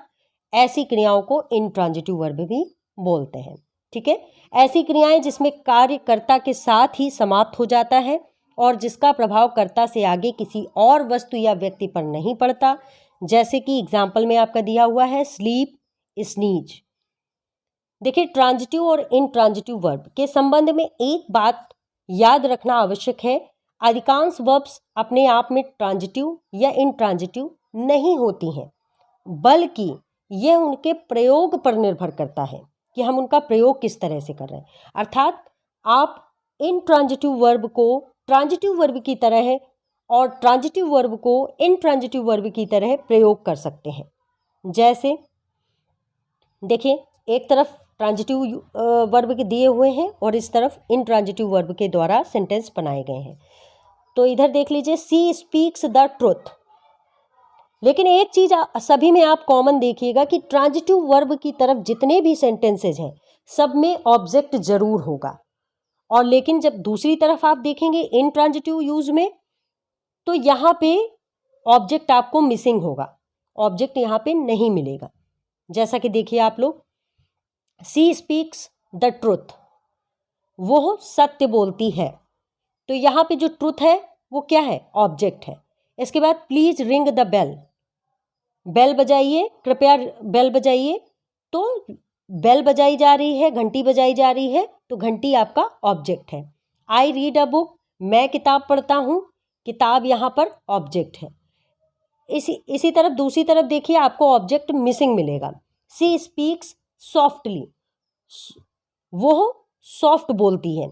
ऐसी क्रियाओं को इनट्रांजिटिव वर्ब भी बोलते हैं। ठीक है, ऐसी क्रियाएं जिसमें कार्य कर्ता के साथ ही समाप्त हो जाता है और जिसका प्रभाव कर्ता से आगे किसी और वस्तु या व्यक्ति पर नहीं पड़ता, जैसे कि एग्जाम्पल में आपका दिया हुआ है स्लीप, स्नीज। देखिए ट्रांजिटिव और इनट्रांजिटिव वर्ब के संबंध में एक बात याद रखना आवश्यक है, अधिकांश वर्ब्स अपने आप में ट्रांजिटिव या इनट्रांजिटिव नहीं होती हैं, बल्कि यह उनके प्रयोग पर निर्भर करता है कि हम उनका प्रयोग किस तरह से कर रहे हैं। अर्थात आप इनट्रांजिटिव वर्ब को ट्रांजिटिव वर्ब की तरह और ट्रांजिटिव वर्ब को इनट्रांजिटिव वर्ब की तरह प्रयोग कर सकते हैं। जैसे देखिए एक तरफ ट्रांजिटिव वर्ब के दिए हुए हैं और इस तरफ इनट्रांजिटिव वर्ब के द्वारा सेंटेंस बनाए गए हैं। तो इधर देख लीजिए, सी स्पीक्स द ट्रुथ। लेकिन एक चीज सभी में आप कॉमन देखिएगा कि ट्रांजिटिव वर्ब की तरफ जितने भी सेंटेंसेज हैं सब में ऑब्जेक्ट जरूर होगा, और लेकिन जब दूसरी तरफ आप देखेंगे इनट्रांजिटिव यूज में तो यहाँ पे ऑब्जेक्ट आपको मिसिंग होगा, ऑब्जेक्ट यहाँ पे नहीं मिलेगा। जैसा कि देखिए आप लोग, सी स्पीक्स द ट्रुथ, वो सत्य बोलती है, तो यहाँ पे जो ट्रुथ है वो क्या है, ऑब्जेक्ट है। इसके बाद please ring the bell, bell बजाइए, कृपया बेल बजाइए, तो बेल बजाई जा रही है, घंटी बजाई जा रही है, तो घंटी आपका ऑब्जेक्ट है। आई रीड अ बुक, मैं किताब पढ़ता हूँ, किताब यहाँ पर ऑब्जेक्ट है। इसी तरफ दूसरी तरफ देखिए आपको ऑब्जेक्ट मिसिंग मिलेगा। सी स्पीक्स सॉफ्टली, वो सॉफ्ट बोलती है,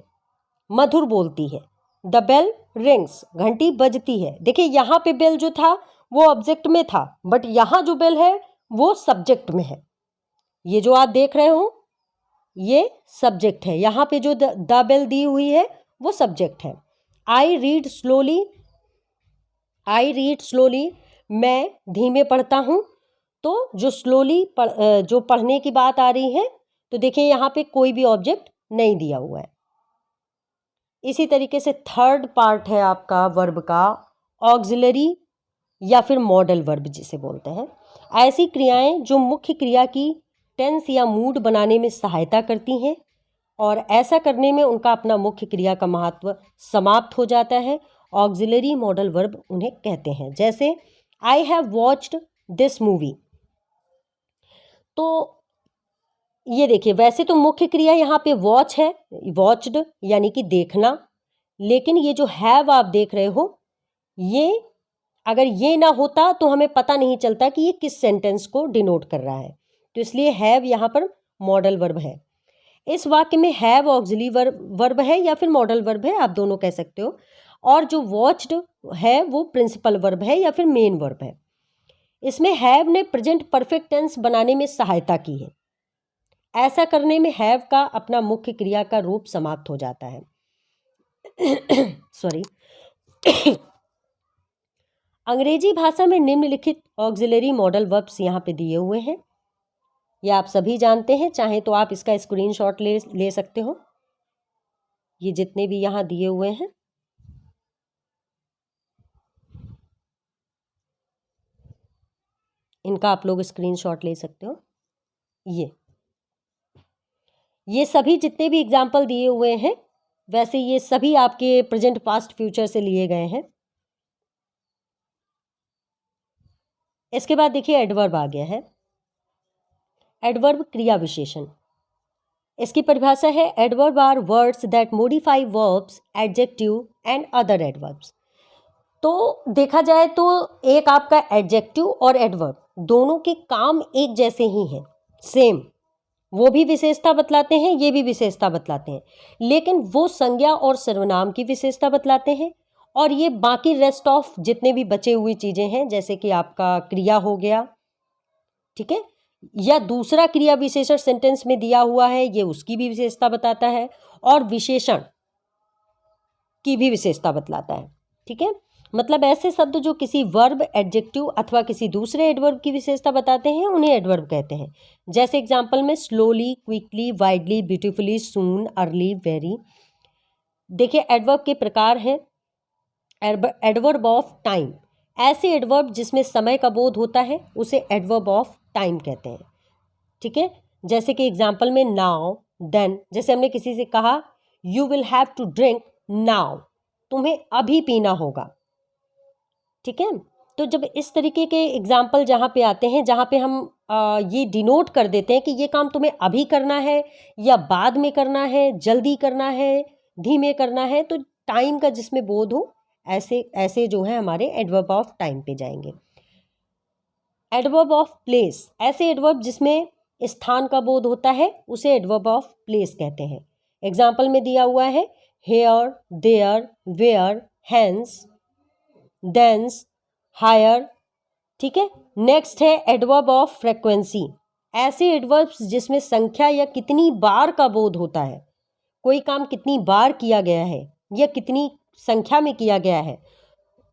मधुर बोलती है। द बेल रिंग्स, घंटी बजती है। देखिए यहाँ पे बेल जो था वो ऑब्जेक्ट में था, बट यहाँ जो बेल है वो सब्जेक्ट में है। ये जो आप देख रहे हो ये सब्जेक्ट है, यहाँ पे जो द बेल दी हुई है वो सब्जेक्ट है। I read slowly, I read slowly, मैं धीमे पढ़ता हूँ, तो जो स्लोली जो पढ़ने की बात आ रही है, तो देखिए यहाँ पे कोई भी ऑब्जेक्ट नहीं दिया हुआ है। इसी तरीके से थर्ड पार्ट है आपका वर्ब का ऑक्सिलरी या फिर मॉडल वर्ब जिसे बोलते हैं। ऐसी क्रियाएं जो मुख्य क्रिया की टेंस या मूड बनाने में सहायता करती हैं और ऐसा करने में उनका अपना मुख्य क्रिया का महत्व समाप्त हो जाता है, ऑक्सिलरी मॉडल वर्ब उन्हें कहते हैं। जैसे I have watched this movie, तो ये देखिए वैसे तो मुख्य क्रिया यहाँ पे वॉच है, वॉच्ड यानी कि देखना, लेकिन ये जो हैव आप देख रहे हो, ये अगर ये ना होता तो हमें पता नहीं चलता कि ये किस सेंटेंस को डिनोट कर रहा है। तो इसलिए हैव यहाँ पर मॉडल वर्ब है। इस वाक्य में हैव ऑक्सिलरी वर्ब है या फिर मॉडल वर्ब है, आप दोनों कह सकते हो। और जो वॉच्ड है वो प्रिंसिपल वर्ब है या फिर मेन वर्ब है। इसमें हैव ने प्रेजेंट परफेक्ट टेंस बनाने में सहायता की है। ऐसा करने में हैव का अपना मुख्य क्रिया का रूप समाप्त हो जाता है। सॉरी। अंग्रेजी भाषा में निम्नलिखित ऑक्सिलरी मॉडल वर्ब्स यहाँ पे दिए हुए हैं। ये आप सभी जानते हैं, चाहे तो आप इसका स्क्रीनशॉट ले सकते हो। ये जितने भी यहाँ दिए हुए हैं, इनका आप लोग स्क्रीनशॉट ले सकते हो। ये सभी जितने भी एग्जाम्पल दिए हुए हैं, वैसे ये सभी आपके प्रेजेंट पास्ट फ्यूचर से लिए गए हैं। इसके बाद देखिए एडवर्ब आ गया है। एडवर्ब क्रिया विशेषण। इसकी परिभाषा है adverb are words that modify verbs, adjective and other adverbs. तो देखा जाए तो एक आपका एडजेक्टिव और एडवर्ब दोनों के काम एक जैसे ही हैं, सेम। वो भी विशेषता बतलाते हैं, ये भी विशेषता बतलाते हैं, लेकिन वो संज्ञा और सर्वनाम की विशेषता बतलाते हैं और ये बाकी रेस्ट ऑफ जितने भी बचे हुई चीज़ें हैं, जैसे कि आपका क्रिया हो गया, ठीक है, या दूसरा क्रिया विशेषण सेंटेंस में दिया हुआ है, ये उसकी भी विशेषता बताता है और विशेषण की भी विशेषता बतलाता है। ठीक है, मतलब ऐसे शब्द जो किसी वर्ब, एडजेक्टिव अथवा किसी दूसरे एडवर्ब की विशेषता बताते हैं उन्हें एडवर्ब कहते हैं। जैसे एग्जांपल में स्लोली, क्विकली, वाइडली, ब्यूटीफुली, सून, अर्ली, वेरी। देखिए एडवर्ब के प्रकार हैं। एडवर्ब ऑफ टाइम, ऐसे एडवर्ब जिसमें समय का बोध होता है उसे एडवर्ब ऑफ टाइम कहते हैं। ठीक है, जैसे कि एग्जांपल में नाउ, देन। जैसे हमने किसी से कहा you will have to drink now, तुम्हें अभी पीना होगा। ठीक है, तो जब इस तरीके के एग्जाम्पल जहाँ पे आते हैं, जहाँ पे हम ये डिनोट कर देते हैं कि ये काम तुम्हें अभी करना है या बाद में करना है, जल्दी करना है, धीमे करना है, तो टाइम का जिसमें बोध हो, ऐसे ऐसे जो है हमारे एडवर्ब ऑफ टाइम पे जाएंगे। एडवर्ब ऑफ प्लेस, ऐसे एडवर्ब जिसमें स्थान का बोध होता है उसे एडवर्ब ऑफ प्लेस कहते हैं। एग्जाम्पल में दिया हुआ है here, there, where, hence, thence, hither. ठीक है, नेक्स्ट है एडवर्ब ऑफ फ्रीक्वेंसी, ऐसे एडवर्ब्स जिसमें संख्या या कितनी बार का बोध होता है, कोई काम कितनी बार किया गया है या कितनी संख्या में किया गया है,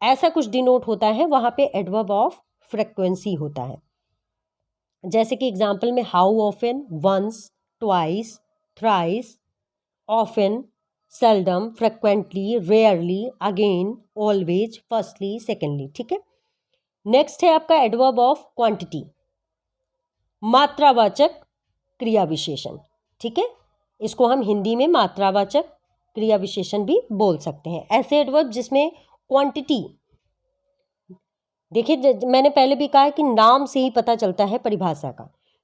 ऐसा कुछ डिनोट होता है, वहां पे एडवर्ब ऑफ फ्रीक्वेंसी होता है। जैसे कि एग्जाम्पल में how often, once, twice, thrice, often, seldom, frequently, rarely, again, always, firstly, secondly. ठीक है, नेक्स्ट है आपका एडवर्ब ऑफ क्वांटिटी, मात्रावाचक क्रिया विशेषण। ठीक है, इसको हम हिंदी में मात्रावाचक क्रिया विशेषण भी बोल सकते हैं। ऐसे एडवर्ब जिसमें क्वांटिटी, देखिए मैंने पहले भी कहा कि नाम से ही पता चलता है परिभाषा का,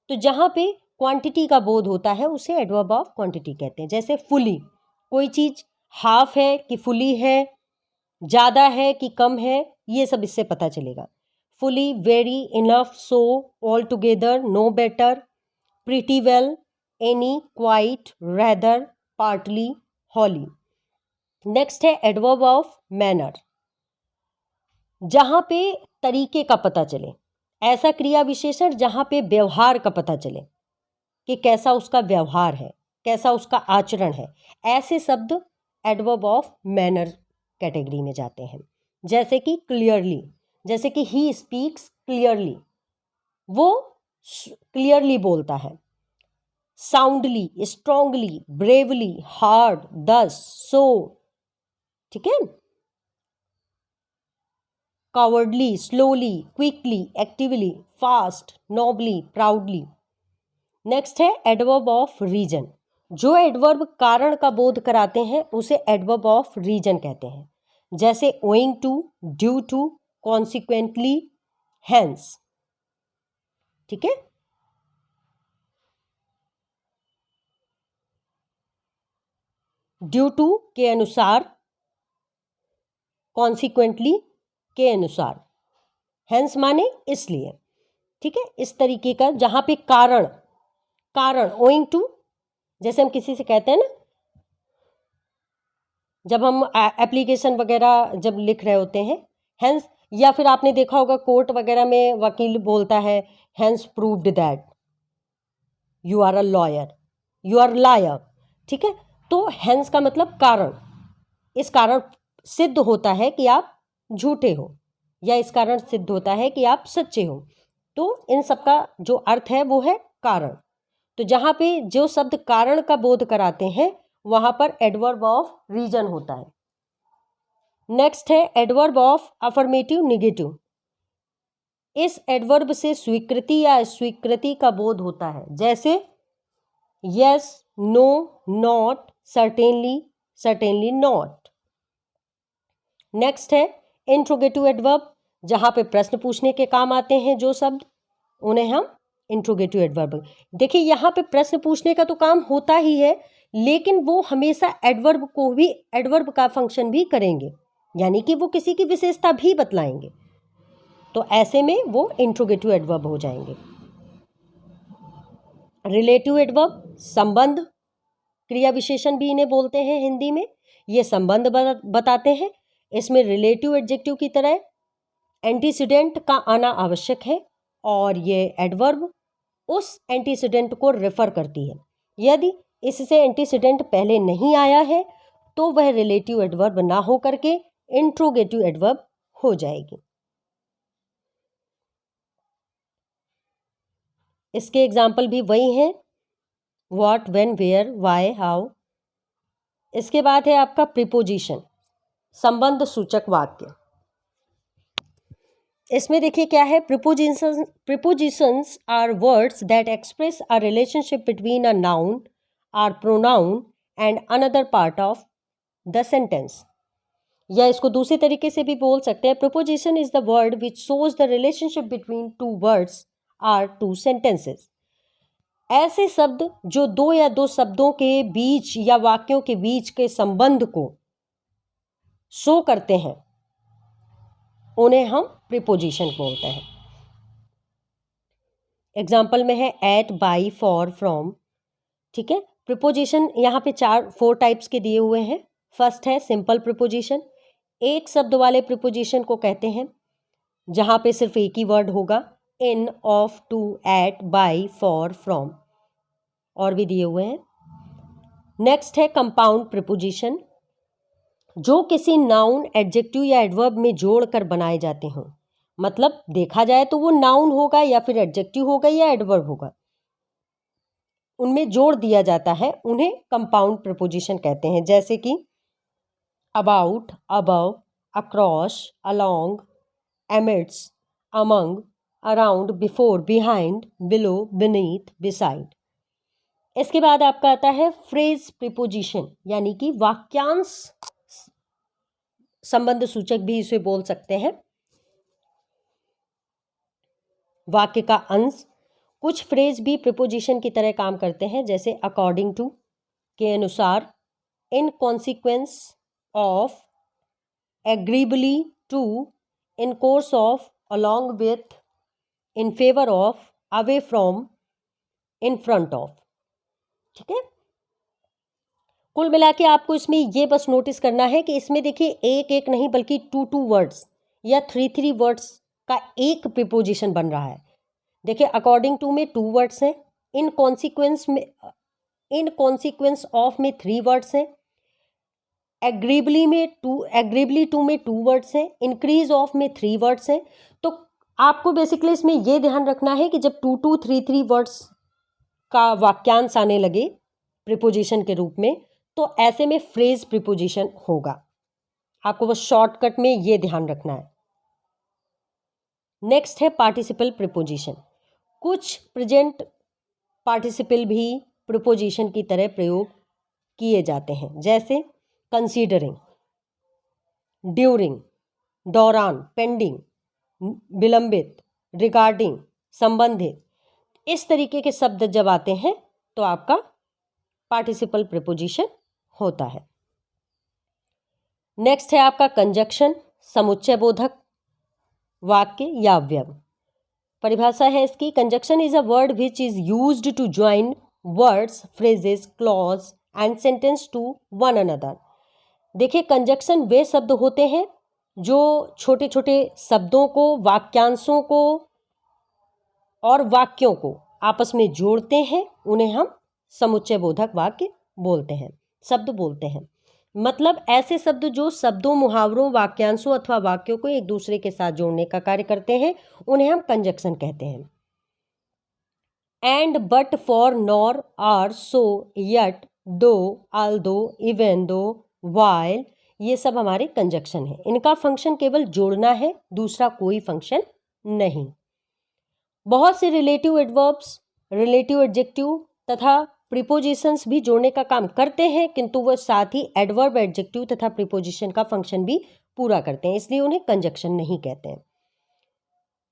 तो जहाँ पे क्वांटिटी का बोध होता है उसे एडवर्ब ऑफ क्वांटिटी कहते हैं। जैसे फुली, कोई चीज़ हाफ है कि फुली है, ज़्यादा है कि कम है, ये सब इससे पता चलेगा। Fully, very, enough, so, all together, no better, pretty well, any, quite, rather, partly, wholly. Next है एडवर्ब ऑफ मैनर, जहाँ पे तरीके का पता चले, ऐसा क्रिया विशेषण जहाँ पे व्यवहार का पता चले कि कैसा उसका व्यवहार है, कैसा उसका आचरण है, ऐसे शब्द एडवर्ब ऑफ मैनर कैटेगरी में जाते हैं। जैसे कि क्लियरली, जैसे कि ही स्पीक्स क्लियरली, वो क्लियरली बोलता है। साउंडली, स्ट्रांगली, ब्रेवली, हार्ड, दस, सो। ठीक है, cowardly, slowly, quickly, actively, fast, nobly, proudly। Next है एडवर्ब ऑफ रीजन, जो एडवर्ब कारण का बोध कराते हैं उसे एडवर्ब ऑफ रीजन कहते हैं। जैसे owing to, due to, consequently, hence. ठीक है, ड्यू टू के अनुसार, कॉन्सिक्वेंटली के अनुसार, हेंस माने इसलिए। ठीक है, इस तरीके का, जहां पे कारण कारण ओइंग टू, जैसे हम किसी से कहते हैं ना, जब हम एप्लीकेशन वगैरह जब लिख रहे होते हैं, हैंस, या फिर आपने देखा होगा कोर्ट वगैरह में वकील बोलता है hence proved that you are a lawyer, you are liar, ठीक है। तो हैंस का मतलब कारण, इस कारण सिद्ध होता है कि आप झूठे हो, या इस कारण सिद्ध होता है कि आप सच्चे हो। तो इन सब का जो अर्थ है वो है कारण। तो जहां पे जो शब्द कारण का बोध कराते हैं वहां पर एडवर्ब ऑफ रीजन होता है। नेक्स्ट है एडवर्ब ऑफ अफर्मेटिव निगेटिव। इस एडवर्ब से स्वीकृति या अस्वीकृति का बोध होता है, जैसे yes, no, not, certainly, certainly not. Next है इंट्रोगेटिव एडवर्ब, जहां पे प्रश्न पूछने के काम आते हैं जो शब्द, उन्हें हम इंट्रोगेटिव एडवर्ब। देखिए यहाँ पे प्रश्न पूछने का तो काम होता ही है, लेकिन वो हमेशा एडवर्ब को भी, एडवर्ब का फंक्शन भी करेंगे, यानी कि वो किसी की विशेषता भी बतलाएंगे। तो ऐसे में वो इंट्रोगेटिव एडवर्ब हो जाएंगे। रिलेटिव एडवर्ब, संबंध, क्रिया विशेषण भी इन्हें बोलते हैं हिंदी में। ये संबंध बताते हैं। इसमें रिलेटिव एडजेक्टिव की तरह एंटीसीडेंट का आना आवश्यक है, और ये एडवर्ब उस एंटीसीडेंट को रेफर करती है। यदि इससे एंटीसीडेंट पहले नहीं आया है तो वह रिलेटिव एडवर्ब ना हो करके इंट्रोगेटिव एडवर्ब हो जाएगी। इसके एग्जाम्पल भी वही हैं, what, when, where, why, how. इसके बाद है आपका प्रीपोजिशन, संबंध सूचक वाक्य। इसमें देखिए क्या है, prepositions are words that express a relationship between a noun or pronoun and another part of the sentence. या इसको दूसरे तरीके से भी बोल सकते हैं, preposition is the word which shows the relationship between two words or two sentences. ऐसे शब्द जो दो या दो शब्दों के बीच या वाक्यों के बीच के संबंध को शो करते हैं, उन्हें हम प्रीपोजिशन बोलते हैं। एग्जाम्पल में है एट, बाई, फॉर, फ्रॉम, ठीक है। प्रीपोजिशन यहाँ पे 4 टाइप्स के दिए हुए हैं। फर्स्ट है सिंपल प्रीपोजिशन, एक शब्द वाले प्रीपोजिशन को कहते हैं जहां पे सिर्फ एक ही वर्ड होगा, in, of, to, at, by, for, from, और भी दिए हुए हैं। नेक्स्ट है कंपाउंड प्रीपोजिशन, जो किसी नाउन, एडजेक्टिव या एडवर्ब में जोड़कर बनाए जाते हों। मतलब देखा जाए तो वो नाउन होगा या फिर एडजेक्टिव होगा या एडवर्ब होगा, उनमें जोड़ दिया जाता है, उन्हें कंपाउंड प्रीपोजिशन कहते हैं। जैसे कि about, above, across, along, amidst, among, around, before, behind, below, beneath, beside. इसके बाद आपका आता है फ्रेज प्रीपोजिशन, यानी कि वाक्यांश संबंध सूचक भी इसे बोल सकते हैं। वाक्य का अंश, कुछ फ्रेज भी प्रीपोजिशन की तरह काम करते हैं, जैसे अकॉर्डिंग टू के अनुसार, in consequence of, agreeably to, in course of, along with, in favour of, away from, in front of, ठीक है। कुल मिला के आपको इसमें ये बस नोटिस करना है कि इसमें देखिए एक एक नहीं बल्कि 2 वर्ड्स या 3 वर्ड्स का एक प्रीपोजिशन बन रहा है। देखिए अकॉर्डिंग टू में 2 वर्ड्स हैं, इन कॉन्सिक्वेंस ऑफ में 3 वर्ड्स हैं, एग्रीबली टू में 2 वर्ड्स हैं, इंक्रीज ऑफ में 3 वर्ड्स हैं। तो आपको बेसिकली इसमें यह ध्यान रखना है कि जब 2 3 वर्ड्स का वाक्यांश आने लगे प्रीपोजिशन के रूप में, तो ऐसे में फ्रेज प्रीपोजिशन होगा। आपको बस शॉर्टकट में ये ध्यान रखना है। नेक्स्ट है पार्टिसिपल प्रीपोजिशन। कुछ प्रेजेंट पार्टिसिपल भी प्रीपोजिशन की तरह प्रयोग किए जाते हैं, जैसे कंसीडरिंग, ड्यूरिंग, दौरान, पेंडिंग, विलंबित, रिगार्डिंग, संबंधित। इस तरीके के शब्द जब आते हैं तो आपका पार्टिसिपल प्रीपोजिशन होता है। नेक्स्ट है आपका कंजक्शन, समुच्चय बोधक वाक्य या अव्यय। परिभाषा है इसकी, conjunction is a word which is used to join words, phrases, clause and sentence to one another. देखिए, कंजक्शन वे शब्द होते हैं जो छोटे छोटे शब्दों को, वाक्यांशों को और वाक्यों को आपस में जोड़ते हैं, उन्हें हम समुच्चय बोधक वाक्य बोलते हैं, शब्द बोलते हैं। मतलब ऐसे शब्द जो शब्दों, मुहावरों, वाक्यांशों अथवा वाक्यों को एक दूसरे के साथ जोड़ने का कार्य करते हैं, उन्हें हम कंजक्शन कहते हैं। And, but, for, nor, or, so, yet, though, although, even though, while, ये सब हमारे कंजक्शन है। इनका फंक्शन केवल जोड़ना है, दूसरा कोई फंक्शन नहीं। बहुत से रिलेटिव एडवर्ब्स, रिलेटिव एडजेक्टिव तथा प्रीपोजिशंस भी जोड़ने का काम करते हैं, किंतु वह साथ ही एडवर्ब, एडजेक्टिव तथा प्रीपोजिशन का फंक्शन भी पूरा करते हैं, इसलिए उन्हें कंजक्शन नहीं कहते हैं।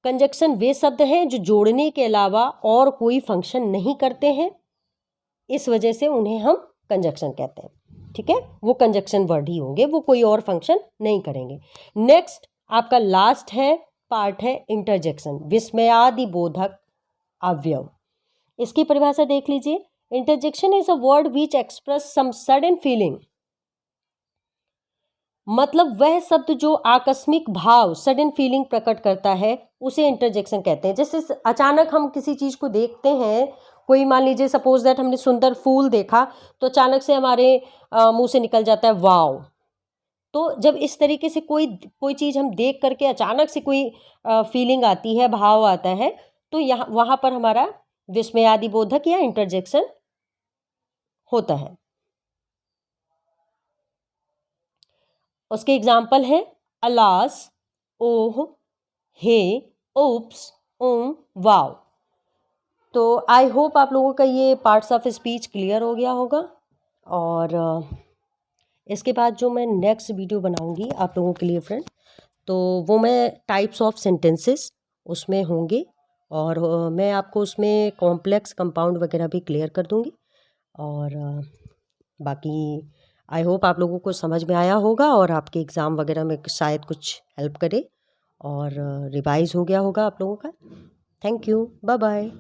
कंजक्शन वे शब्द हैं जो जोड़ने के अलावा और कोई फंक्शन नहीं करते हैं, इस वजह से उन्हें हम कंजक्शन कहते हैं। ठीक है, वो कंजक्शन वर्ड ही होंगे, वो कोई और फंक्शन नहीं करेंगे। नेक्स्ट आपका लास्ट है पार्ट है इंटरजेक्शन, विस्मयादि बोधक अवयव। इसकी परिभाषा देख लीजिए। Interjection is a word which express some sudden feeling, मतलब वह शब्द जो आकस्मिक भाव, सडन फीलिंग प्रकट करता है, उसे इंटरजेक्शन कहते हैं। जैसे अचानक हम किसी चीज को देखते हैं, कोई मान लीजिए सपोज दैट हमने सुंदर फूल देखा, तो अचानक से हमारे मुंह से निकल जाता है वाव। तो जब इस तरीके से कोई चीज हम देख करके अचानक से कोई फीलिंग आती है, भाव आता है, तो यहाँ वहां पर हमारा विस्मयादि बोधक या इंटरजेक्शन होता है। उसके एग्जाम्पल है अलास, ओह, हे, ओप्स, वाव। तो आई होप आप लोगों का ये पार्ट्स ऑफ स्पीच क्लियर हो गया होगा। और इसके बाद जो मैं नेक्स्ट वीडियो बनाऊंगी आप लोगों के लिए फ्रेंड, तो वो मैं टाइप्स ऑफ सेंटेंसेस उसमें होंगे, और मैं आपको उसमें कॉम्प्लेक्स कंपाउंड वगैरह भी क्लियर कर दूंगी। और बाकी आई होप आप लोगों को समझ में आया होगा और आपके एग्ज़ाम वगैरह में शायद कुछ हेल्प करे और रिवाइज हो गया होगा आप लोगों का। Thank you, bye bye.